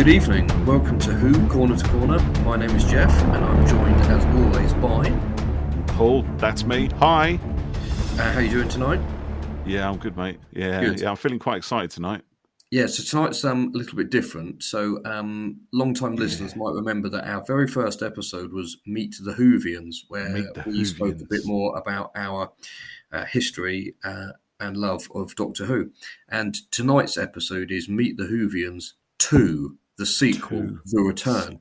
Good evening, welcome to Who Corner to Corner. My name is Jeff, and I'm joined as always by Paul. That's me. Hi. How you doing tonight? Yeah, I'm good, mate. Yeah, Good. I'm feeling quite excited tonight. Yeah, so tonight's a little bit different. So, long-time listeners might remember that our very first episode was Meet the Whovians, where Meet the we spoke a bit Whovians. more about our history and love of Doctor Who. And tonight's episode is Meet the Whovians 2, the sequel, The Return.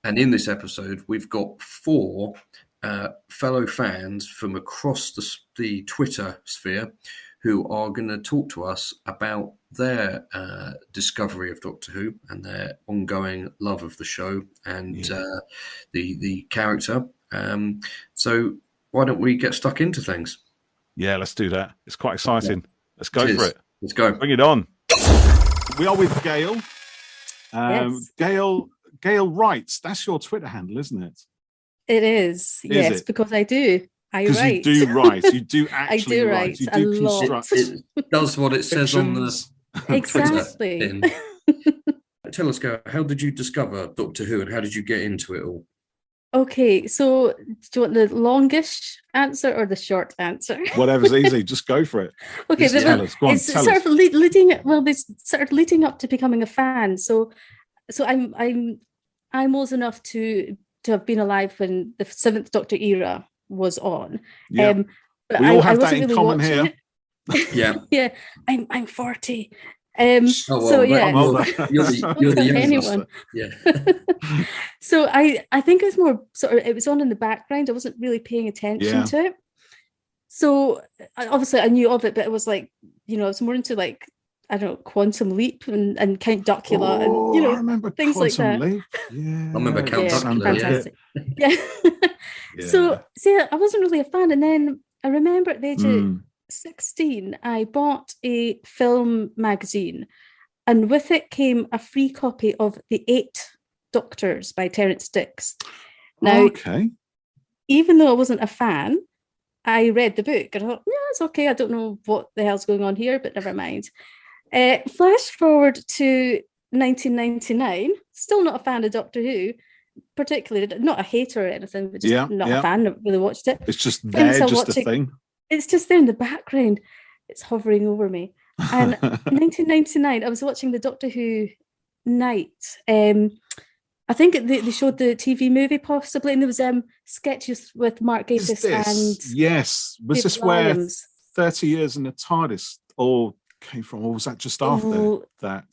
And in this episode, we've got four fellow fans from across the Twitter sphere who are going to talk to us about their discovery of Doctor Who and their ongoing love of the show and the character. So why don't we get stuck into things? Yeah, let's do that. It's quite exciting. Yeah. Let's go for it. Let's go. Bring it on. We are with Gail. Yes. Gail writes. That's your Twitter handle, isn't it? It is. Yes, it? Because I do. I write. Because you do write. You do actually I do write. You a do lot. construct. It does what it says on the Exactly. Twitter. Tell us, Gail, how did you discover Doctor Who and how did you get into it all? Okay, so do you want the longish answer or the short answer? Whatever's easy, just go for it. Okay, tell us. Go on, it's tell sort us. of leading. Well, this sort of leading up to becoming a fan. So I'm old enough to have been alive when the Seventh Doctor era was on. Yeah. But We all have that wasn't in really common watching here. it. Yeah. Yeah, I'm 40. So yeah, you're the youngest. anyone. Yeah. So I think it was more sort of, it was on in the background. I wasn't really paying attention to it. So obviously I knew of it, but it was like, I was more into like, I don't know, Quantum Leap and Count Duckula and I remember things like Quantum that. Leap. Yeah, I remember Count Duckula. Fantastic. Yeah. So I wasn't really a fan, and then I remember at the age of 16, I bought a film magazine, and with it came a free copy of The Eight Doctors by Terence Dicks. Now, even though I wasn't a fan, I read the book and I thought, yeah, it's okay. I don't know what the hell's going on here, but never mind. Flash forward to 1999, still not a fan of Doctor Who, particularly not a hater or anything, but just not a fan. Not really watched it. It's just there, just a thing. It's just there in the background. It's hovering over me. And 1999, I was watching the Doctor Who night. I think they showed the TV movie possibly, and there was sketches with Mark Gatiss and was this Williams. Where 30 Years in the TARDIS all came from, or was that just after that?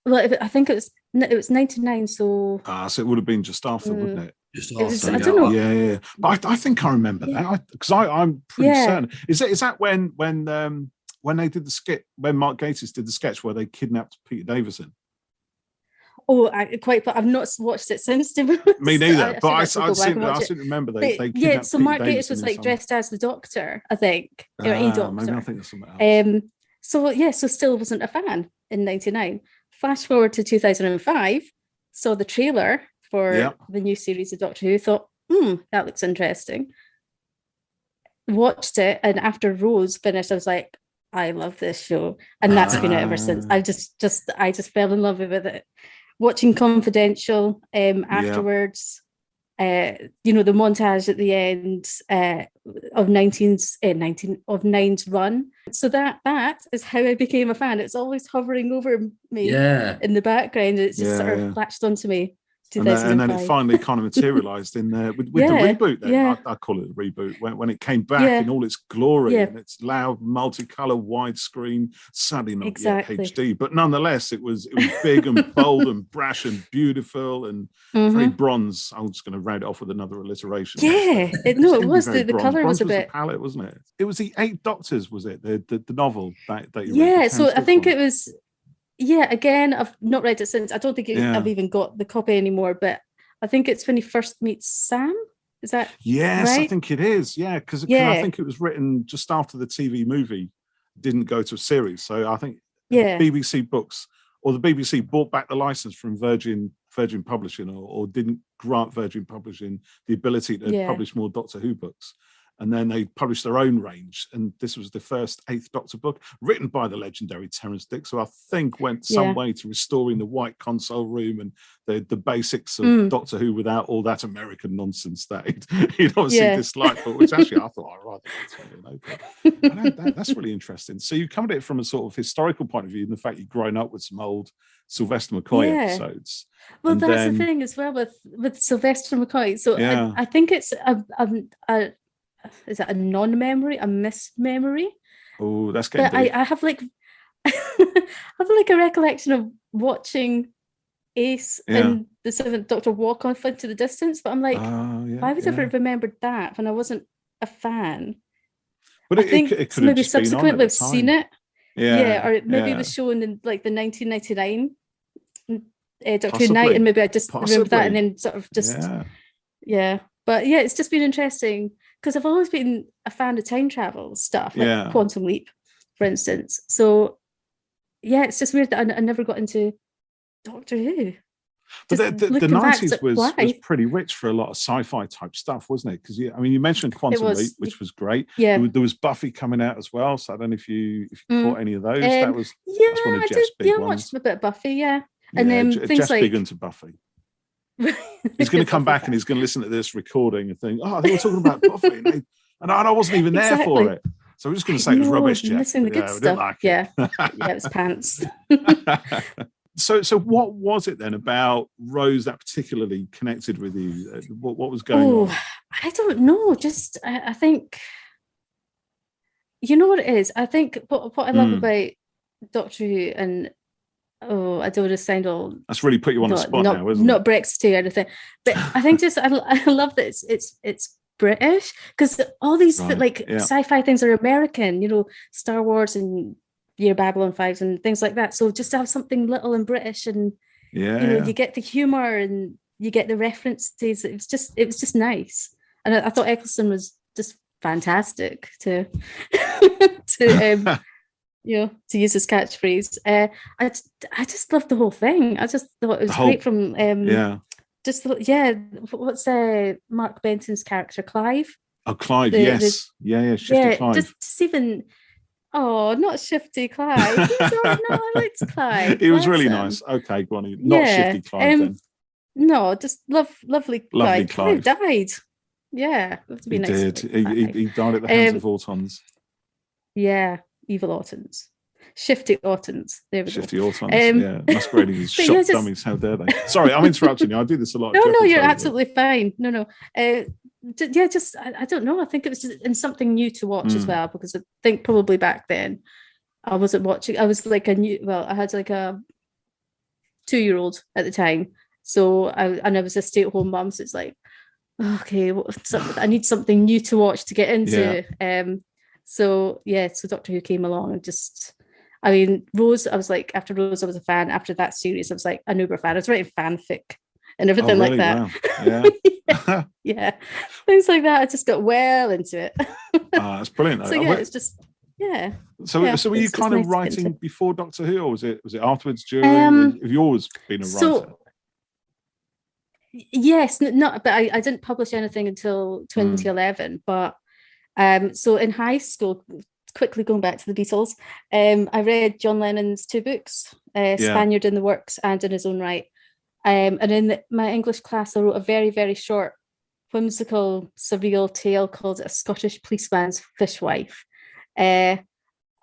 Well, I think it was 99, so so it would have been just after, wouldn't it? Just after, after. I don't know. Yeah. But I think I remember that because I'm pretty certain. Is that when they did the skit, when Mark Gatiss did the sketch where they kidnapped Peter Davison? Oh, but I've not watched it since. Me neither. But I seem to remember they kidnapped so Peter Mark Gatiss Davison was like dressed as the Doctor, I think, or a Doctor. Maybe I think that's something else. So still wasn't a fan in 99. Flash forward to 2005, saw the trailer for the new series of Doctor Who, thought, that looks interesting. Watched it, and after Rose finished, I was like, I love this show, and that's been it ever since. I just fell in love with it. Watching Confidential afterwards, the montage at the end of Nine's run. So that is how I became a fan. It's always hovering over me in the background. It's just sort of latched onto me. And then it finally kind of materialized in there with the reboot. Then I call it a reboot when it came back in all its glory and its loud, multicolour, widescreen. Sadly, not yet HD, but nonetheless, it was big and bold and brash and beautiful and very bronze. I'm just going to round it off with another alliteration. Yeah, it was the colour was a bit. The palette, wasn't it? It was the Eight Doctors, was it? The novel that you read. Yeah, so I think it was. Yeah, again, I've not read it since. I don't think I've even got the copy anymore, but I think it's when he first meets Sam. Is that right? I think it is. Yeah, because I think it was written just after the TV movie didn't go to a series. So I think BBC Books or the BBC bought back the license from Virgin Publishing or didn't grant Virgin Publishing the ability to publish more Doctor Who books. And then they published their own range, and this was the first Eighth Doctor book, written by the legendary Terrance Dicks, who I think went some way to restoring the white console room and the basics of Doctor Who without all that American nonsense that he'd obviously disliked, but which actually I thought I rather liked. That's really interesting. So you come at it from a sort of historical point of view, and the fact you've grown up with some old Sylvester McCoy episodes. Well, and that's the thing as well with Sylvester McCoy. So I think it's is it a non-memory, a mismemory? Oh, that's good. I have like a recollection of watching Ace and the Seventh Doctor walk off into the distance, but I'm like, why would I have remembered that when I wasn't a fan? But I think it maybe subsequently I've seen it. Or maybe it was shown in like the 1999 Doctor Who night, and maybe I just remember that and then sort of just But yeah, it's just been interesting because I've always been a fan of time travel stuff, like Quantum Leap, for instance. So yeah, it's just weird that I never got into Doctor Who. But the 90s was pretty rich for a lot of sci-fi type stuff, wasn't it? Because you mentioned Quantum Leap, which was great. Yeah, there was Buffy coming out as well. So I don't know if you caught any of those. That's one of Jeff's big ones. I watched a bit of Buffy. Yeah, and then things Jeff's like big into Buffy. He's going to come back and he's going to listen to this recording and think, "Oh, they were talking about Buffy," and I wasn't even there for it. So we're just going to say it was rubbish, Jeff. Missing the good stuff. Like it was pants. So what was it then about Rose that particularly connected with you? What was going on? I don't know. Just I think, you know what it is? I think what I love about Doctor Who, and I don't want to sound all... That's really put you on the spot now, isn't it? Not Brexit or anything. But I think just I love that it's British, because all these sci-fi things are American, Star Wars and Babylon 5 and things like that. So just to have something little and British, and you get the humor and you get the references. It was just nice, and I thought Eccleston was just fantastic to to use his catchphrase. I just loved the whole thing. I just thought it was great from what's Mark Benton's character, Clive? Oh, Clive, Shifty Clive. Just even. Oh, not Shifty Clive. I liked Clive. He was really nice. Okay, go on. Not Shifty Clive then. No, just lovely Clive. Clive died. Yeah. He did. He died at the hands of Autons. Yeah, evil Autons. Shifty Autons. There we go. Shifty Autons, masquerading as shop dummies. How dare they? Sorry, I'm interrupting you. I do this a lot. No, you're absolutely fine. No. Just I don't know. I think it was just something new to watch as well, because I think probably back then I wasn't watching. I was like I had like a 2-year-old at the time, so I was a stay-at-home mum. So it's like, okay, I need something new to watch to get into. So Doctor Who came along and Rose. I was like, after Rose, I was a fan. After that series, I was like an uber fan. I was writing fanfic and everything like that. Wow. Yeah, things like that. I just got well into it. That's brilliant. So it's just So were you kind of writing before Doctor Who, or was it afterwards? During? Have you always been a writer? Yes, but I didn't publish anything until 2011. But so in high school, quickly going back to the Beatles, I read John Lennon's 2 books, Spaniard in the Works and In His Own Right. And in my English class, I wrote a very, very short, whimsical, surreal tale called A Scottish Policeman's Fishwife. And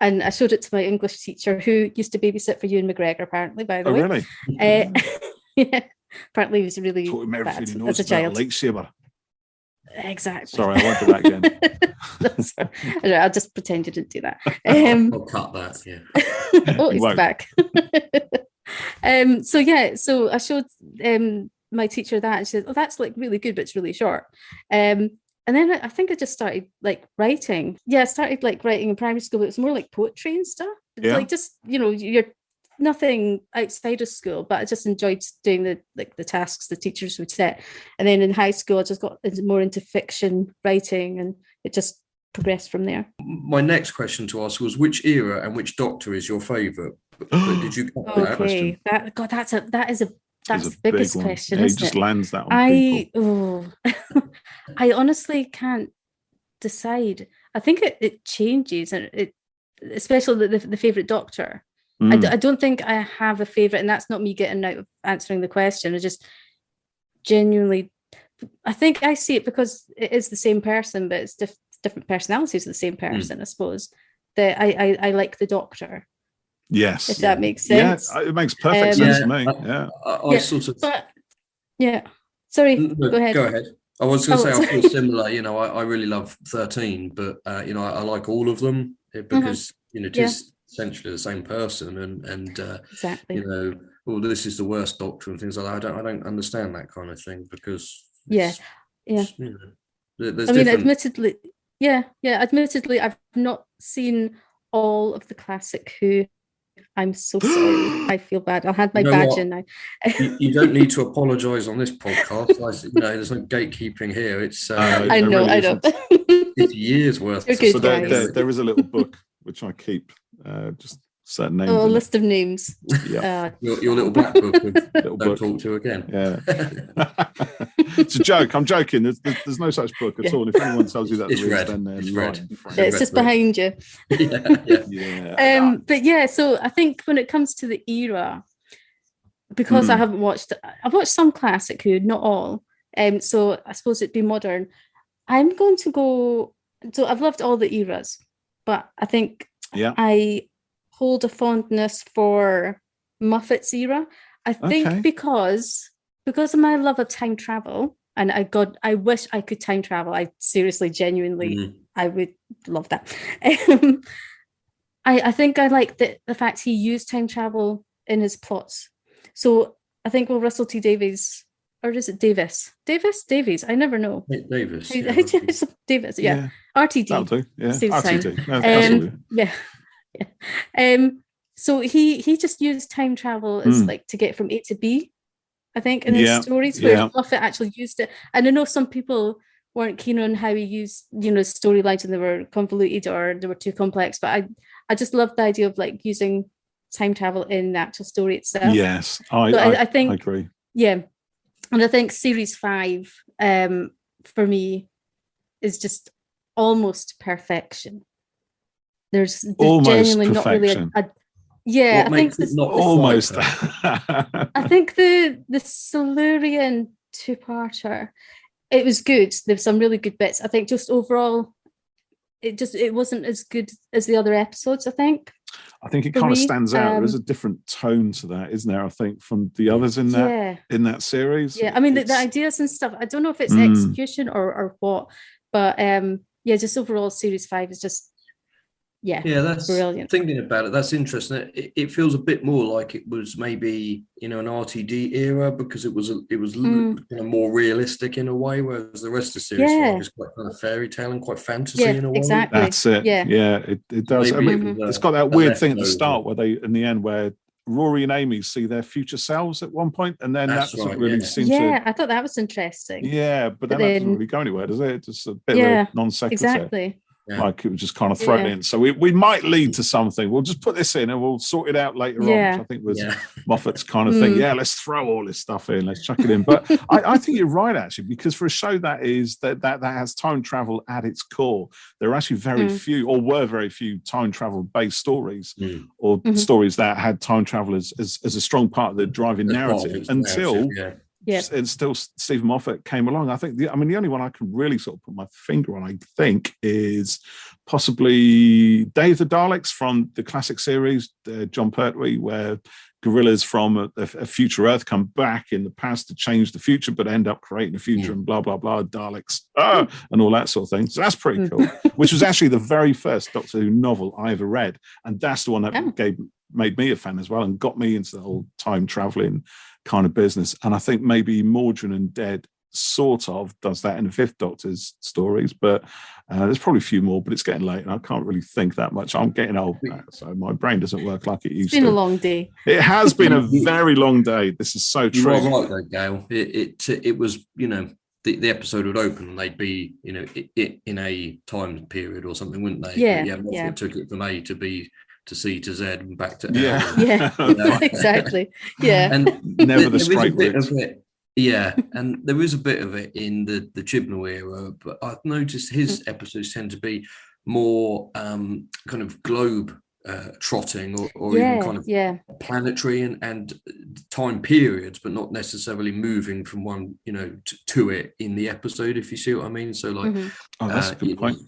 I showed it to my English teacher, who used to babysit for Ewan McGregor, apparently, by the way. Really? Apparently he was really bad as a child. Lightsaber. Exactly. Sorry, I won't do that again. I'll just pretend you didn't do that. I'll cut that, he's back. So I showed my teacher that, and she said, "Oh, that's like really good, but it's really short." And then I think I just started like writing. Yeah, I started like writing in primary school, but it was more like poetry and stuff. It's like just, you're nothing outside of school, but I just enjoyed doing the tasks the teachers would set. And then in high school, I just got more into fiction writing, and it just progressed from there. My next question to ask was, which era and which Doctor is your favourite? Did you get that question? That's the biggest question. He just lands that on people. I honestly can't decide. I think it changes, and especially the favorite Doctor. I don't think I have a favorite, and that's not me getting out of answering the question. I just genuinely, I think I see it because it is the same person, but it's different personalities of the same person. I suppose that I like the Doctor. Yes, if that makes sense. Yeah, it makes perfect sense to me. I sort of. But sorry. No, go ahead. Go ahead. I was going to say I feel similar. I really love 13, but I like all of them because it is essentially the same person, and exactly. well, this is the worst Doctor and things like that. I don't understand that kind of thing because there's different... admittedly, I've not seen all of the classic Who. I'm so sorry. I feel bad. I'll hand my badge in now. You don't need to apologise on this podcast. There's no gatekeeping here. It's I know. It's years worth. So there is a little book which I keep, just certain names. A list of names. Yeah, your little black book with Don't Talk To Again. Yeah, it's a joke. I'm joking. There's no such book at all. If anyone tells you that, it's red. Then they're red. It's just behind you. Yeah. But so I think when it comes to the era, because I've watched some classic Who, not all. So I suppose it'd be modern. I'm going to go. So I've loved all the eras, but I think I hold a fondness for Moffat's era. I think because of my love of time travel, and I wish I could time travel. I seriously, genuinely, I would love that. I think I like the fact he used time travel in his plots. So I think Russell T Davies, or is it Davis? Davies? I never know. Davis. Davis. Yeah. RTD. That'll do. Yeah. RTD. So he just used time travel as like to get from A to B, I think, in his stories, where Moffat actually used it. And I know some people weren't keen on how he used, storylines, and they were convoluted or they were too complex. But I just loved the idea of like using time travel in the actual story itself. Yes, I think I agree. Yeah, and I think series 5 for me is just almost perfection. There's genuinely not really I think it's not almost. I think the Silurian 2-parter, it was good. There's some really good bits. I think just overall, it wasn't as good as the other episodes. I think it kind of stands out. There's a different tone to that, isn't there? I think from the others in that series. Yeah, I mean the ideas and stuff. I don't know if it's execution or what, but just overall, series 5 is just. Yeah, that's brilliant. Thinking about it, that's interesting. It feels a bit more like it was maybe an RTD era, because it was more realistic in a way, whereas the rest of the series is quite kind of fairy tale and quite fantasy in a way. Exactly. That's it. Yeah, it does. Maybe it's got that weird thing at the start where they, in the end, where Rory and Amy see their future selves at one point, and then that doesn't really seem to. Yeah, I thought that was interesting. Yeah, but then that doesn't really go anywhere, does it? It's just a bit of a non sequitur. Exactly. Yeah. Like it was just kind of thrown in. So we might lead to something. We'll just put this in and we'll sort it out later on, which I think was Moffat's kind of thing. Yeah, let's throw all this stuff in. Let's chuck it in. But I think you're right, actually, because for a show that has time travel at its core, there are actually very few, or were very few, time travel based stories or stories that had time travel as a strong part of the driving narrative until... And still Stephen Moffat came along. I think the only one I can really sort of put my finger on, I think, is possibly Day of the Daleks from the classic series, John Pertwee, where gorillas from a future Earth come back in the past to change the future, but end up creating a future and blah, blah, blah, Daleks, and all that sort of thing. So that's pretty cool, which was actually the very first Doctor Who novel I ever read. And that's the one that made me a fan as well and got me into the whole time traveling kind of business. And I think maybe Mordrin and Dead sort of does that in the Fifth Doctor's stories, but there's probably a few more, but it's getting late and I can't really think that much. I'm getting old now, so my brain doesn't work like it used to. It's been a long day. It has been a very long day. This is so true. You are right though, Gail. It was, the episode would open and they'd be, in a time period or something, wouldn't they? It took it from A to B to C to Z and back to L. Exactly. Yeah. And never the straight route. Yeah, and there is a bit of it in the Chibnall era, but I've noticed his episodes tend to be more kind of globe trotting or even kind of planetary and time periods, but not necessarily moving from one, to it in the episode, if you see what I mean. So like, that's a good point.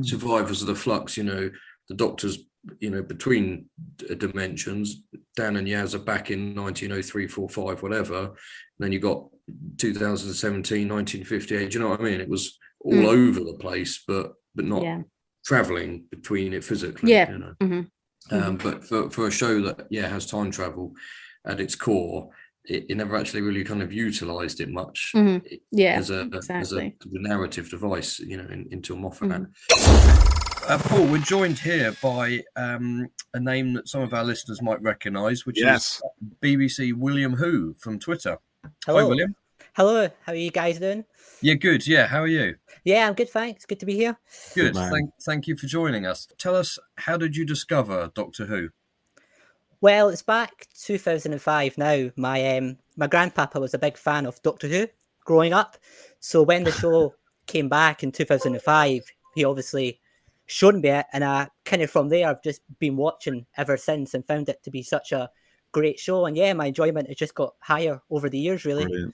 Survivors of the Flux, the Doctor's, between dimensions. Dan and Yaz are back in 1903, 4, 5, whatever. And then you got 2017, 1958. Do you know what I mean? It was all over the place, but not traveling between it physically. But for a show that has time travel at its core, it never actually really kind of utilized it much as a narrative device, into a Moffat. Paul, we're joined here by a name that some of our listeners might recognise, which is BBC William Who from Twitter. Hello. Hi, William. Hello. How are you guys doing? Yeah, good. Yeah, how are you? Yeah, I'm good, thanks. Good to be here. Good. Thank you for joining us. Tell us, how did you discover Doctor Who? Well, it's back 2005 now. My grandpapa was a big fan of Doctor Who growing up. So when the show came back in 2005, he obviously showed me it. And I kind of from there, I've just been watching ever since and found it to be such a great show. And yeah, my enjoyment has just got higher over the years, really. Brilliant.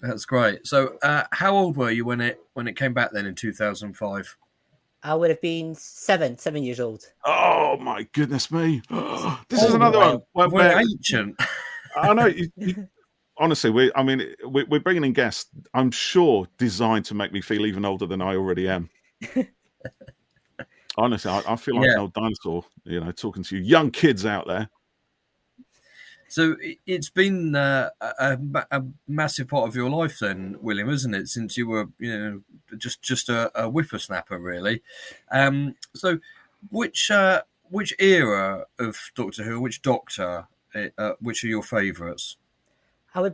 That's great. So how old were you when it came back then in 2005? I would have been 7 years old. Oh my goodness me! This is another one. We're ancient. I know. Honestly, we're bringing in guests, I'm sure, designed to make me feel even older than I already am. Honestly, I feel like an old dinosaur, talking to you young kids out there. So it's been a massive part of your life then, William, isn't it? Since you were, just a whippersnapper, really. So which era of Doctor Who, which Doctor, which are your favourites? I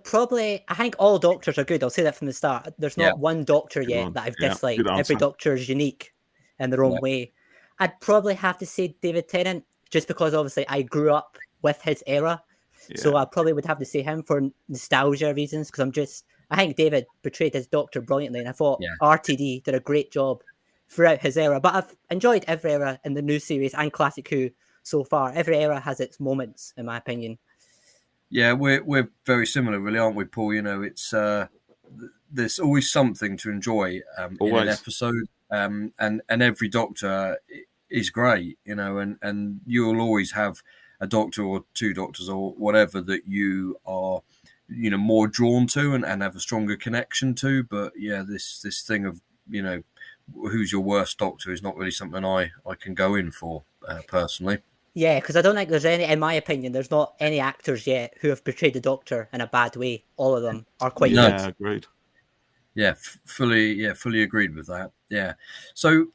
think all Doctors are good. I'll say that from the start. There's not one Doctor yet that I've disliked. Every Doctor is unique in their own way. I'd probably have to say David Tennant, just because obviously I grew up with his era. Yeah. So I probably would have to say him for nostalgia reasons, because I think David portrayed his Doctor brilliantly, and I thought RTD did a great job throughout his era. But I've enjoyed every era in the new series and Classic Who so far. Every era has its moments, in my opinion. Yeah, we're very similar, really, aren't we, Paul? It's there's always something to enjoy in an episode, and every Doctor is great, and you'll always have a Doctor or two Doctors or whatever that you are, more drawn to and have a stronger connection to. But this thing of, who's your worst Doctor is not really something I can go in for personally. Yeah, because I don't think there's any, in my opinion, there's not any actors yet who have portrayed the Doctor in a bad way. All of them are quite good. Yeah, agreed. Yeah, fully agreed with that. Yeah. So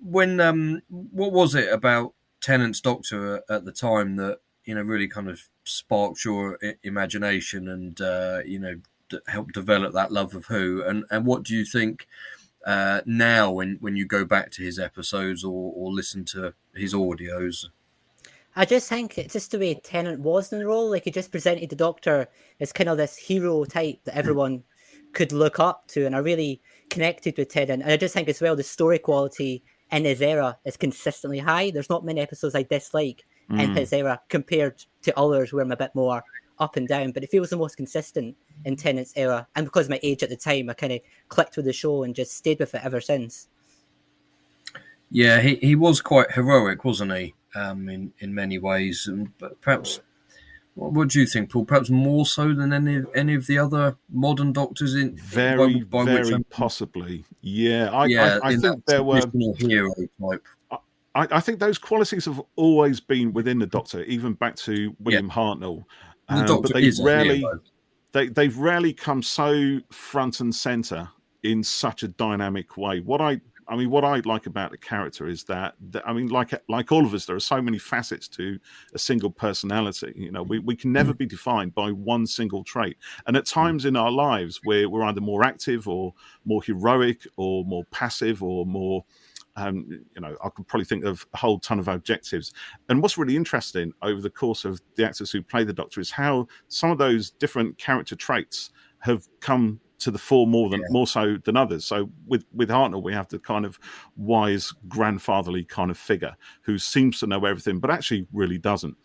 when what was it about Tennant's Doctor at the time that really kind of sparked your imagination and helped develop that love of Who, and what do you think now when you go back to his episodes or listen to his audios? I just think it's just the way Tennant was in the role. Like, he just presented the Doctor as kind of this hero type that everyone could look up to, and I really connected with Tennant. And I just think as well the story quality in his era is consistently high. There's not many episodes I dislike in his era compared to others where I'm a bit more up and down, but it feels the most consistent in Tennant's era. And because of my age at the time, I kind of clicked with the show and just stayed with it ever since. Yeah, he was quite heroic, wasn't he? In many ways, but perhaps. What do you think, Paul? Perhaps more so than any of the other modern Doctors in very possibly. Yeah, I think there were hero type. I think those qualities have always been within the Doctor, even back to William Hartnell. The Doctor but they've rarely come so front and center in such a dynamic way. What I like about the character is that like all of us, there are so many facets to a single personality. We can never be defined by one single trait. And at times in our lives, we're either more active or more heroic or more passive or more, I could probably think of a whole ton of adjectives. And what's really interesting over the course of the actors who play the Doctor is how some of those different character traits have come to the fore more so than others. So with Hartnell, we have the kind of wise grandfatherly kind of figure who seems to know everything, but actually really doesn't.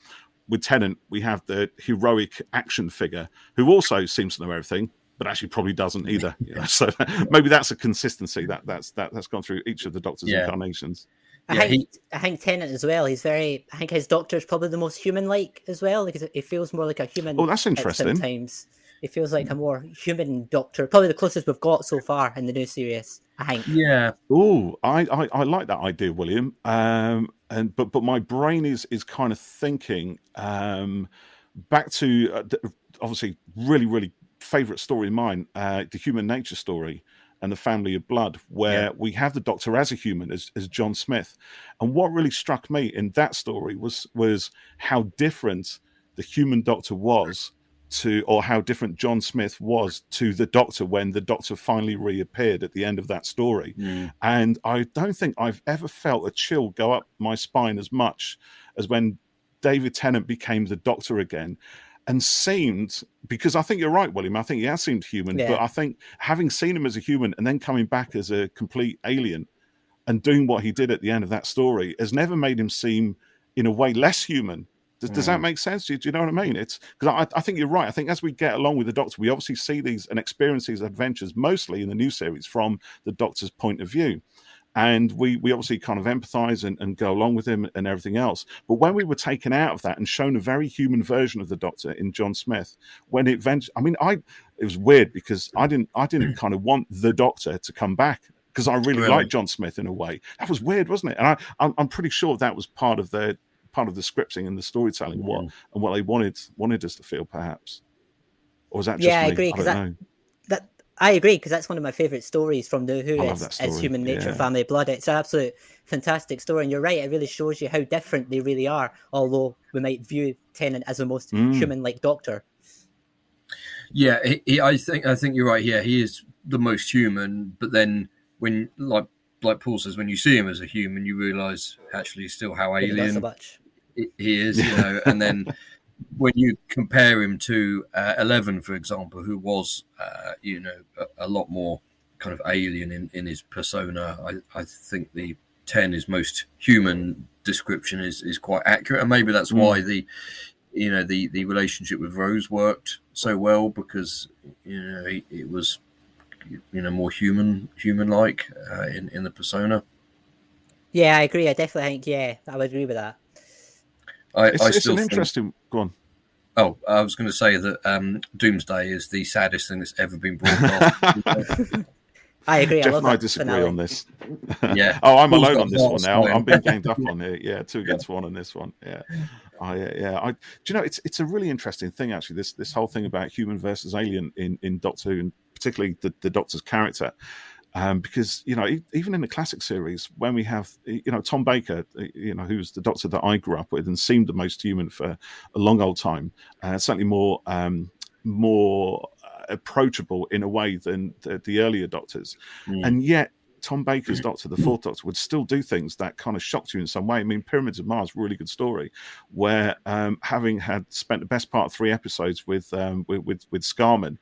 With Tennant, we have the heroic action figure who also seems to know everything, but actually probably doesn't either. So maybe that's a consistency that's gone through each of the Doctor's incarnations. I think Tennant as well. I think his Doctor is probably the most human-like as well, because it feels more like a human. Oh, that's interesting. Sometimes it feels like a more human Doctor, probably the closest we've got so far in the new series, I think. Yeah. Oh, I like that idea, William. But my brain is kind of thinking back to obviously really favorite story of mine, the Human Nature story and the Family of Blood, where we have the Doctor as a human, as John Smith. And what really struck me in that story was how different the human Doctor was or how different John Smith was to the Doctor when the Doctor finally reappeared at the end of that story. And I don't think I've ever felt a chill go up my spine as much as when David Tennant became the Doctor again, and seemed, because I think you're right, William, I think he has seemed human, but I think having seen him as a human and then coming back as a complete alien and doing what he did at the end of that story has never made him seem in a way less human. Does that make sense? Do you know what I mean? It's because I think you're right. I think as we get along with the Doctor, we obviously see these and experience these adventures mostly in the new series from the Doctor's point of view. And we obviously kind of empathize and go along with him and everything else. But when we were taken out of that and shown a very human version of the Doctor in John Smith, when it eventually, it was weird because I didn't kind of want the Doctor to come back because I really liked John Smith in a way. That was weird, wasn't it? And I'm pretty sure that was part of the scripting and the storytelling, what they wanted us to feel, perhaps. Or was that just me? I agree, I agree, because that's one of my favourite stories from the Who is Human Nature, Family of Blood. It's an absolute fantastic story, and you're right, it really shows you how different they really are, although we might view Tennant as the most human-like Doctor. Yeah, I think you're right. Yeah, he is the most human, but then when, like Paul says, when you see him as a human, you realise actually still how alien he is, and then when you compare him to 11, for example, who was, a lot more kind of alien in his persona, I think the 10 is most human description is quite accurate, and maybe that's why the relationship with Rose worked so well, because it was more human-like in the persona. Yeah, I agree. I definitely think I would agree with that. It's an interesting. Go on. Oh, I was going to say that Doomsday is the saddest thing that's ever been broadcast. I agree. Jeff and I disagree on this. Yeah. Oh, I'm alone on this one now. I'm being ganged up on here. Yeah, 2 against 1 on this one. Yeah. Do you know, it's a really interesting thing, actually, this whole thing about human versus alien in Doctor Who, and particularly the Doctor's character. Because, even in the classic series, when we have, Tom Baker, who's the Doctor that I grew up with and seemed the most human for a long old time, certainly more approachable in a way than the earlier Doctors. And yet, Tom Baker's Doctor, the Fourth Doctor, would still do things that kind of shocked you in some way. I mean, Pyramids of Mars, really good story, where having had spent the best part of 3 episodes with Scarman,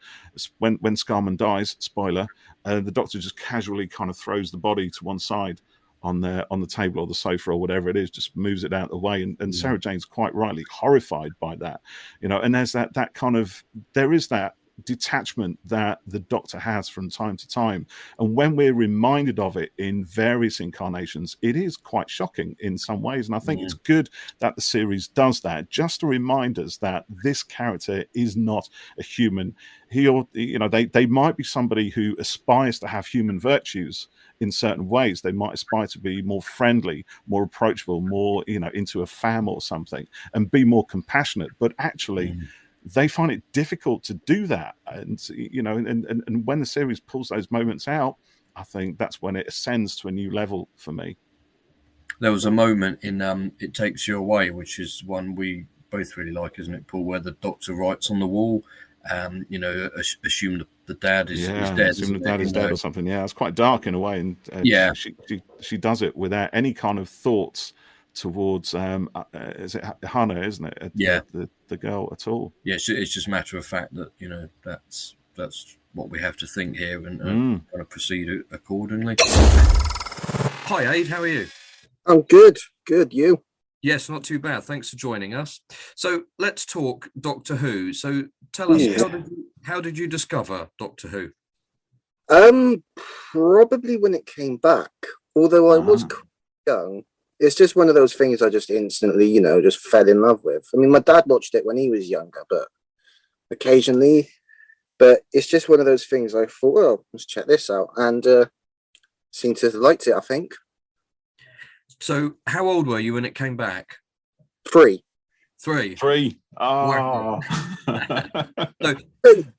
when Scarman dies, spoiler, the Doctor just casually kind of throws the body to one side on the table or the sofa or whatever it is, just moves it out of the way. And Sarah Jane's quite rightly horrified by that, and there's that kind of, there is that detachment that the Doctor has from time to time, and when we're reminded of it in various incarnations, it is quite shocking in some ways. And I think it's good that the series does that, just to remind us that this character is not a human. They might be somebody who aspires to have human virtues in certain ways. They might aspire to be more friendly, more approachable, more into a fam or something, and be more compassionate, but actually they find it difficult to do that. And and when the series pulls those moments out, I think that's when it ascends to a new level for me. There was a moment in It Takes You Away, which is one we both really like, isn't it, Paul, where the Doctor writes on the wall, assume the dad is dead. Assume the dad is dead or something. Yeah, it's quite dark in a way. And she does it without any kind of thoughts towards is it Hannah, isn't it? The girl at all. Yeah, it's just a matter of fact that that's that's what we have to think here and kind of proceed accordingly. Hi, Aid. How are you? I'm good. Good. You? Yes, not too bad. Thanks for joining us. So let's talk Doctor Who. So tell us, how did you discover Doctor Who? Probably when it came back. Although I was young, it's just one of those things I just instantly, just fell in love with. I mean, my dad watched it when he was younger, but occasionally. But it's just one of those things I thought, well, let's check this out, and seemed to have liked it, I think. So, how old were you when it came back? 3. Oh.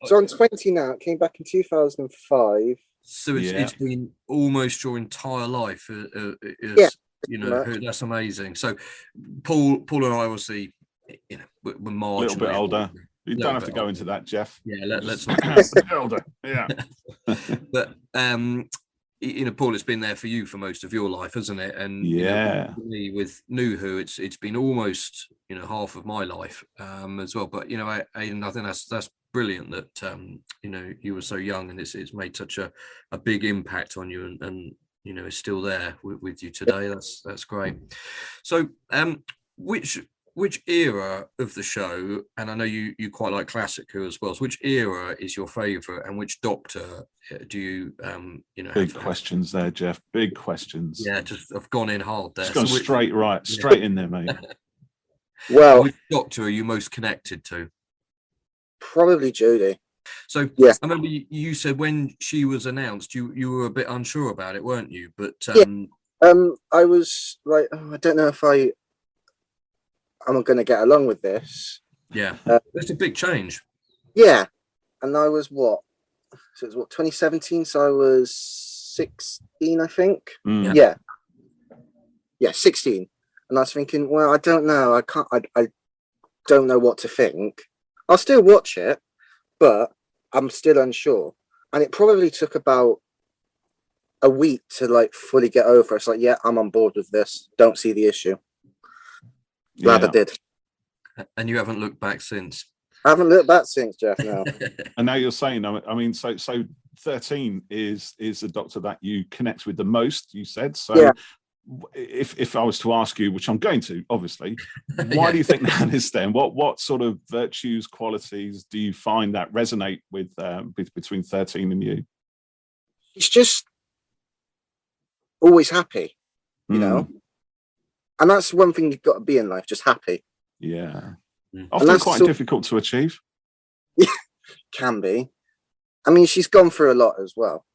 So I'm 20 now. It came back in 2005. So it's been almost your entire life. That's amazing. So Paul and I obviously, we're marginally a little bit older. You don't have to go into that, Jeff. Yeah, let's not. Older. Yeah. But Paul, it's been there for you for most of your life, hasn't it? And for me, with New Who, it's been almost half of my life as well. But Aidan, I think that's brilliant that you were so young and it's made such a big impact on you and is still there with you today. That's great. So which era of the show, and I know you quite like classic Who as well, so which era is your favourite and which Doctor do you big questions there, Jeff, big questions. Yeah, I've gone in hard there. Just gone straight in there, mate. Well, which Doctor are you most connected to? Probably Jodie. So I remember you said when she was announced you were a bit unsure about it, weren't you? But I was like, I don't know if I'm going to get along with this. Yeah, it's a big change. Yeah, and I was what? So it was 2017. So I was 16, I think. Yeah, 16. And I was thinking, well, I don't know. I don't know what to think. I'll still watch it, but I'm still unsure. And it probably took about a week to fully get over. It's like, yeah, I'm on board with this. Don't see the issue. Glad I did. And you haven't looked back since? I haven't looked back since, Jeff, no. And now you're saying, I mean, so 13 is the Doctor that you connect with the most, you said. So if I was to ask you, which I'm going to, obviously, why do you think that is then? What sort of virtues, qualities do you find that resonate with between 13 and you? He's just always happy, you know? And that's one thing you've got to be in life, just happy. Yeah. Often quite difficult to achieve. Can be. I mean, she's gone through a lot as well.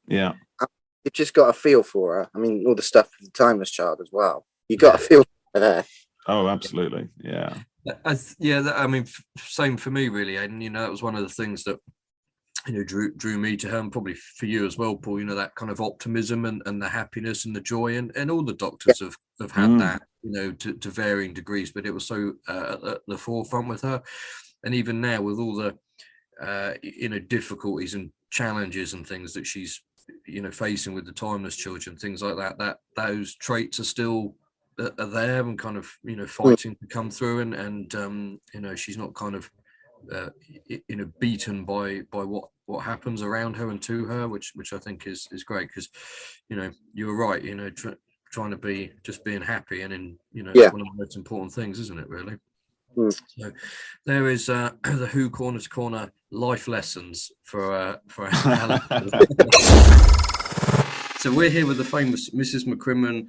Yeah. You've just got a feel for her. I mean, all the stuff with the Timeless Child as well. You got a feel for her. Oh, absolutely. Yeah. I mean, same for me, really. And, that was one of the things that, drew me to her, and probably for you as well, Paul, that kind of optimism and the happiness and the joy, and all the Doctors have had that, to varying degrees, but it was so at the forefront with her. And even now with all the, difficulties and challenges and things that she's, facing with the Timeless Children, things like that those traits are still are there and kind of, fighting to come through and she's not kind of, beaten by what happens around her and to her, which I think is great, because you were right, trying to be just being happy, and it's one of the most important things, isn't it, really? So there is the Who Corner to Corner life lessons for Alan. So we're here with the famous Mrs. McCrimmon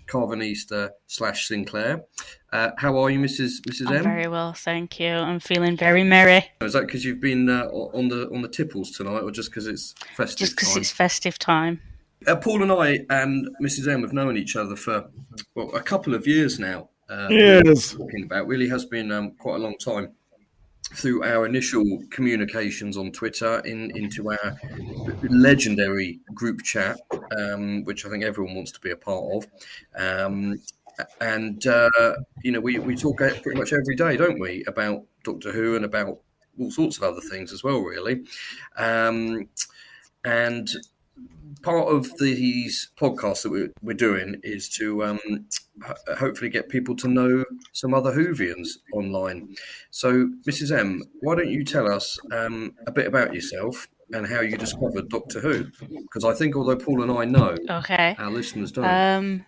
/ Carvanista / Sinclair. How are you, Mrs. M? I'm very well, thank you. I'm feeling very merry. Is that because you've been on the tipples tonight, or just because it's festive? Just because it's festive time. Paul and I and Mrs. M have known each other for a couple of years now. Yes. Talking about really has been quite a long time. Through our initial communications on Twitter into our legendary group chat, which I think everyone wants to be a part of. We talk pretty much every day, don't we, about Doctor Who and about all sorts of other things as well, really. And part of these podcasts that we're doing is to hopefully get people to know some other Whovians online. So, Mrs. M, why don't you tell us a bit about yourself and how you discovered Doctor Who? Because I think although Paul and I know, our listeners don't.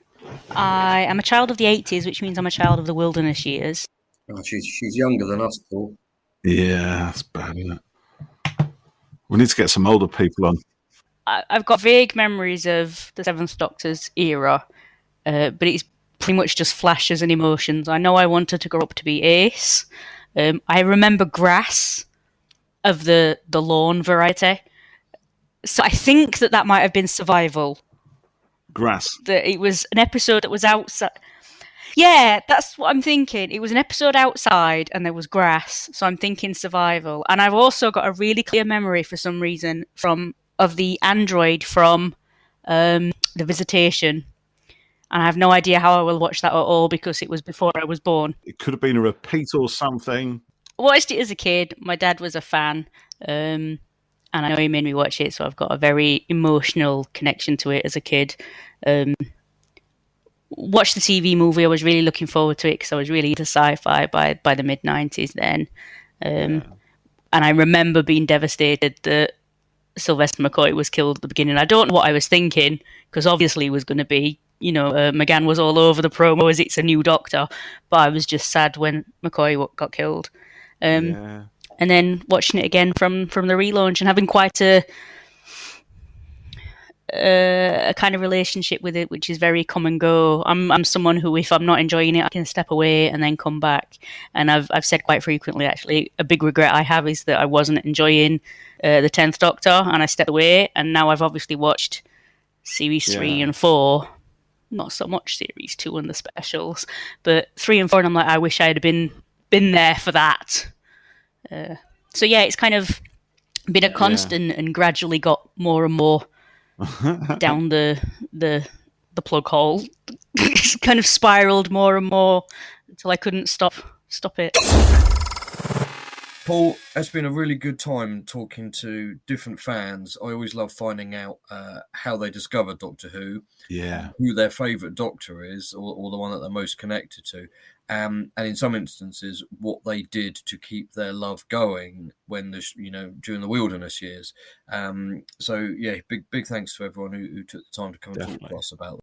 I am a child of the 80s, which means I'm a child of the wilderness years. Oh, she's younger than us, Paul. Yeah, that's bad, isn't it? We need to get some older people on. I've got vague memories of the Seventh Doctor's era, but it's pretty much just flashes and emotions. I know I wanted to grow up to be Ace. I remember Grass of the lawn variety. So I think that might have been Survival. Grass. That it was an episode that was outside. Yeah, that's what I'm thinking. It was an episode outside and there was grass. So I'm thinking Survival. And I've also got a really clear memory for some reason of the android from The Visitation. And I have no idea how I will watch that at all because it was before I was born. It could have been a repeat or something. I watched it as a kid. My dad was a fan. And I know he made me watch it, so I've got a very emotional connection to it as a kid. Watched the TV movie. I was really looking forward to it because I was really into sci-fi by the mid-90s then. And I remember being devastated that Sylvester McCoy was killed at the beginning. I don't know what I was thinking because obviously it was going to be, McGann was all over the promo as it's a new Doctor, but I was just sad when McCoy got killed. And then watching it again from the relaunch and having quite a kind of relationship with it, which is very come and go. I'm someone who, if I'm not enjoying it, I can step away and then come back. And I've said quite frequently, actually, a big regret I have is that I wasn't enjoying the 10th Doctor and I stepped away. And now I've obviously watched series 3 and 4. Not so much series 2 and the specials, but 3 and 4, and I'm like, I wish I had been there for that. So yeah, it's kind of been a constant and gradually got more and more down the plug hole. It's kind of spiraled more and more until I couldn't stop it. Paul, it's been a really good time talking to different fans. I always love finding out how they discovered Doctor Who, who their favourite Doctor is, or the one that they're most connected to, and in some instances, what they did to keep their love going when during the wilderness years. So yeah, big thanks to everyone who took the time to come and talk to us about that.